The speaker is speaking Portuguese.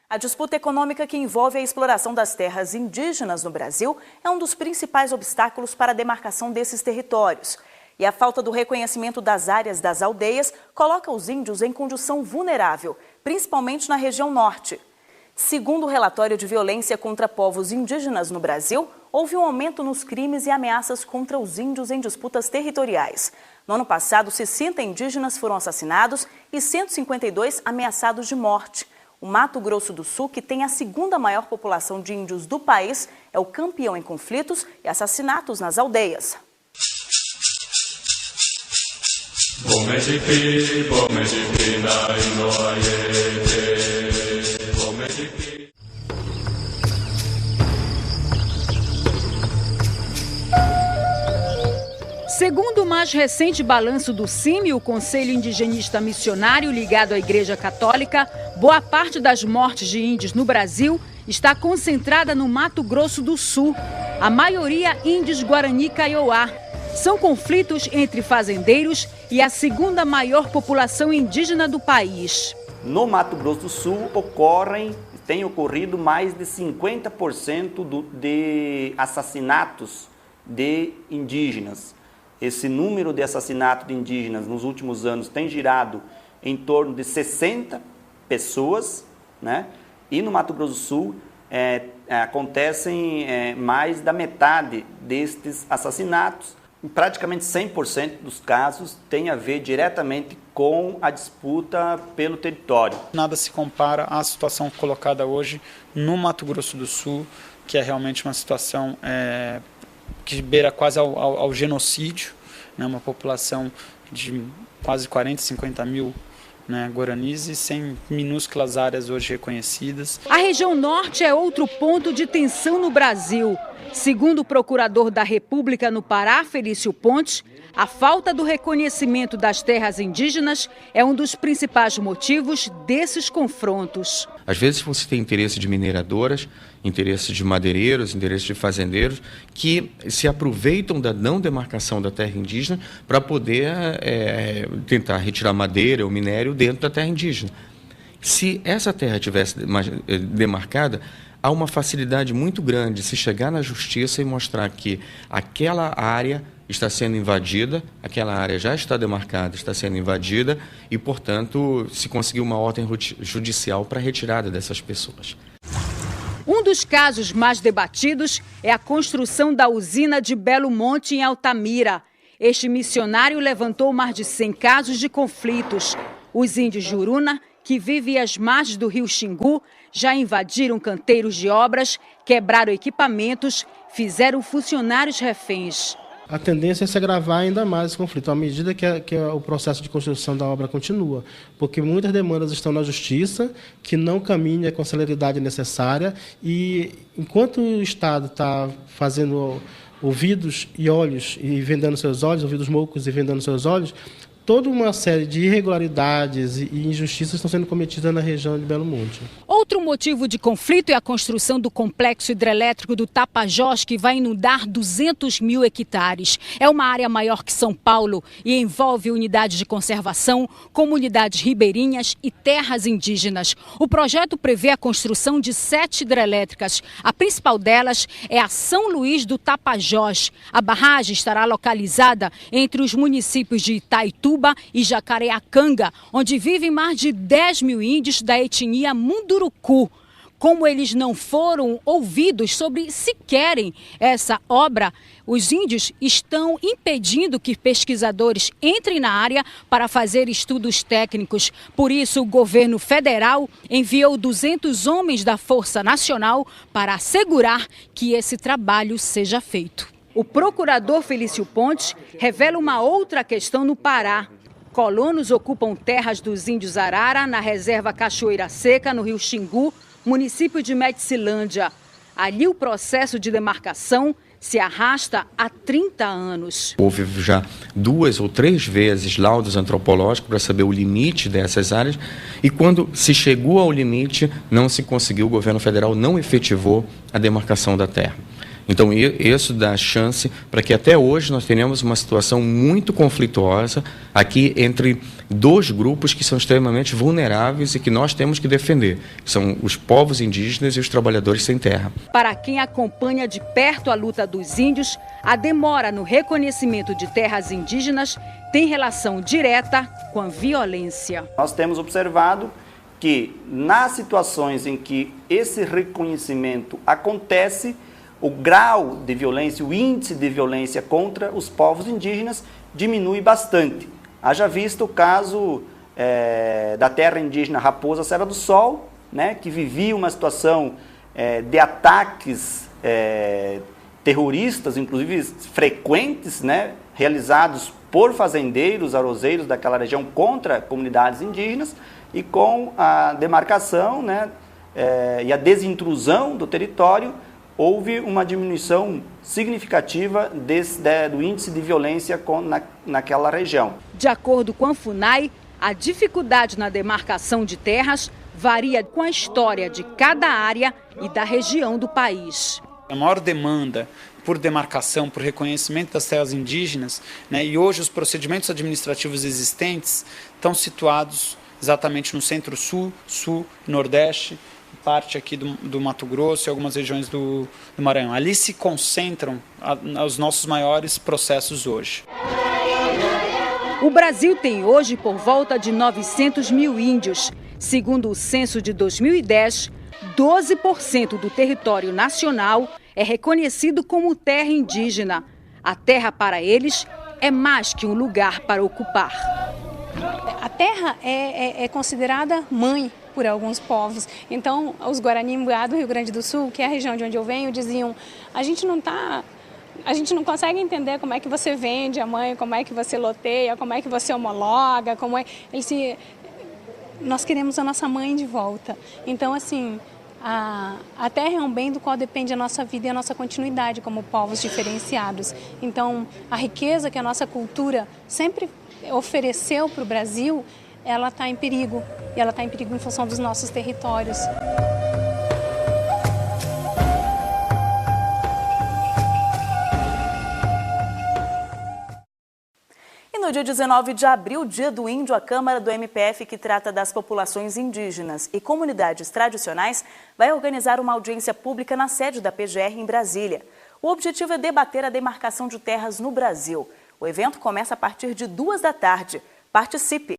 A disputa econômica que envolve a exploração das terras indígenas no Brasil é um dos principais obstáculos para a demarcação desses territórios. E a falta do reconhecimento das áreas das aldeias coloca os índios em condição vulnerável, principalmente na região norte. Segundo o relatório de violência contra povos indígenas no Brasil, houve um aumento nos crimes e ameaças contra os índios em disputas territoriais. No ano passado, 60 indígenas foram assassinados e 152 ameaçados de morte. O Mato Grosso do Sul, que tem a segunda maior população de índios do país, é o campeão em conflitos e assassinatos nas aldeias. Segundo o mais recente balanço do CIMI, o Conselho Indigenista Missionário ligado à Igreja Católica, boa parte das mortes de índios no Brasil está concentrada no Mato Grosso do Sul. A maioria índios Guarani Kaiowá. São conflitos entre fazendeiros e a segunda maior população indígena do país. No Mato Grosso do Sul tem ocorrido mais de 50% de assassinatos de indígenas. Esse número de assassinatos de indígenas nos últimos anos tem girado em torno de 60 pessoas, né? E no Mato Grosso do Sul acontecem mais da metade destes assassinatos. Praticamente 100% dos casos tem a ver diretamente com a disputa pelo território. Nada se compara à situação colocada hoje no Mato Grosso do Sul, que é realmente uma situação que beira quase ao genocídio, né? Uma população de quase 40, 50 mil guaranis e sem minúsculas áreas hoje reconhecidas. A região norte é outro ponto de tensão no Brasil. Segundo o procurador da República no Pará, Felício Pontes, a falta do reconhecimento das terras indígenas é um dos principais motivos desses confrontos. Às vezes você tem interesse de mineradoras, interesse de madeireiros, interesse de fazendeiros que se aproveitam da não demarcação da terra indígena para poder tentar retirar madeira ou minério dentro da terra indígena. Se essa terra tivesse demarcada, há uma facilidade muito grande de se chegar na justiça e mostrar que aquela área está sendo invadida, aquela área já está demarcada, está sendo invadida e, portanto, se conseguir uma ordem judicial para a retirada dessas pessoas. Um dos casos mais debatidos é a construção da usina de Belo Monte, em Altamira. Este missionário levantou mais de 100 casos de conflitos. Os índios Juruna, que vivem às margens do rio Xingu, já invadiram canteiros de obras, quebraram equipamentos, fizeram funcionários reféns. A tendência é se agravar ainda mais esse conflito, à medida que o processo de construção da obra continua, porque muitas demandas estão na justiça, que não caminha com a celeridade necessária, e enquanto o Estado está fazendo ouvidos e olhos e vendando seus olhos, ouvidos moucos e vendando seus olhos, toda uma série de irregularidades e injustiças estão sendo cometidas na região de Belo Monte. Outro motivo de conflito é a construção do complexo hidrelétrico do Tapajós, que vai inundar 200 mil hectares. É uma área maior que São Paulo e envolve unidades de conservação, comunidades ribeirinhas e terras indígenas. O projeto prevê a construção de 7 hidrelétricas. A principal delas é a São Luís do Tapajós. A barragem estará localizada entre os municípios de Itaituba e Jacareacanga, onde vivem mais de 10 mil índios da etnia Munduruku. Como eles não foram ouvidos sobre se querem essa obra, os índios estão impedindo que pesquisadores entrem na área para fazer estudos técnicos. Por isso, o governo federal enviou 200 homens da Força Nacional para assegurar que esse trabalho seja feito. O procurador Felício Pontes revela uma outra questão no Pará. Colonos ocupam terras dos índios Arara, na reserva Cachoeira Seca, no rio Xingu, município de Metsilândia. Ali o processo de demarcação se arrasta há 30 anos. Houve já 2 ou 3 vezes laudos antropológicos para saber o limite dessas áreas e quando se chegou ao limite não se conseguiu, o governo federal não efetivou a demarcação da terra. Então, isso dá chance para que até hoje nós tenhamos uma situação muito conflituosa aqui entre dois grupos que são extremamente vulneráveis e que nós temos que defender, que são os povos indígenas e os trabalhadores sem terra. Para quem acompanha de perto a luta dos índios, a demora no reconhecimento de terras indígenas tem relação direta com a violência. Nós temos observado que nas situações em que esse reconhecimento acontece, o grau de violência, o índice de violência contra os povos indígenas diminui bastante. Haja visto o caso da terra indígena Raposa Serra do Sol, né, que vivia uma situação de ataques terroristas, inclusive frequentes, né, realizados por fazendeiros, arrozeiros daquela região contra comunidades indígenas, e com a demarcação, né, e a desintrusão do território, houve uma diminuição significativa do índice de violência naquela região. De acordo com a FUNAI, a dificuldade na demarcação de terras varia com a história de cada área e da região do país. A maior demanda por demarcação, por reconhecimento das terras indígenas, né, e hoje os procedimentos administrativos existentes estão situados exatamente no Centro-Sul, Sul, Nordeste, parte aqui do Mato Grosso e algumas regiões do Maranhão. Ali se concentram os nossos maiores processos hoje. O Brasil tem hoje por volta de 900 mil índios. Segundo o censo de 2010, 12% do território nacional é reconhecido como terra indígena. A terra para eles é mais que um lugar para ocupar. A terra é considerada mãe por alguns povos. Então, os Guarani-Mbuá do Rio Grande do Sul, que é a região de onde eu venho, diziam: a gente não consegue entender como é que você vende a mãe, como é que você loteia, como é que você homologa, nós queremos a nossa mãe de volta. Então, assim, a terra é um bem do qual depende a nossa vida e a nossa continuidade como povos diferenciados. Então, a riqueza que a nossa cultura sempre ofereceu para o Brasil, ela está em perigo. E ela está em perigo em função dos nossos territórios. E no dia 19 de abril, Dia do Índio, a Câmara do MPF, que trata das populações indígenas e comunidades tradicionais, vai organizar uma audiência pública na sede da PGR em Brasília. O objetivo é debater a demarcação de terras no Brasil. O evento começa a partir de 14h. Participe!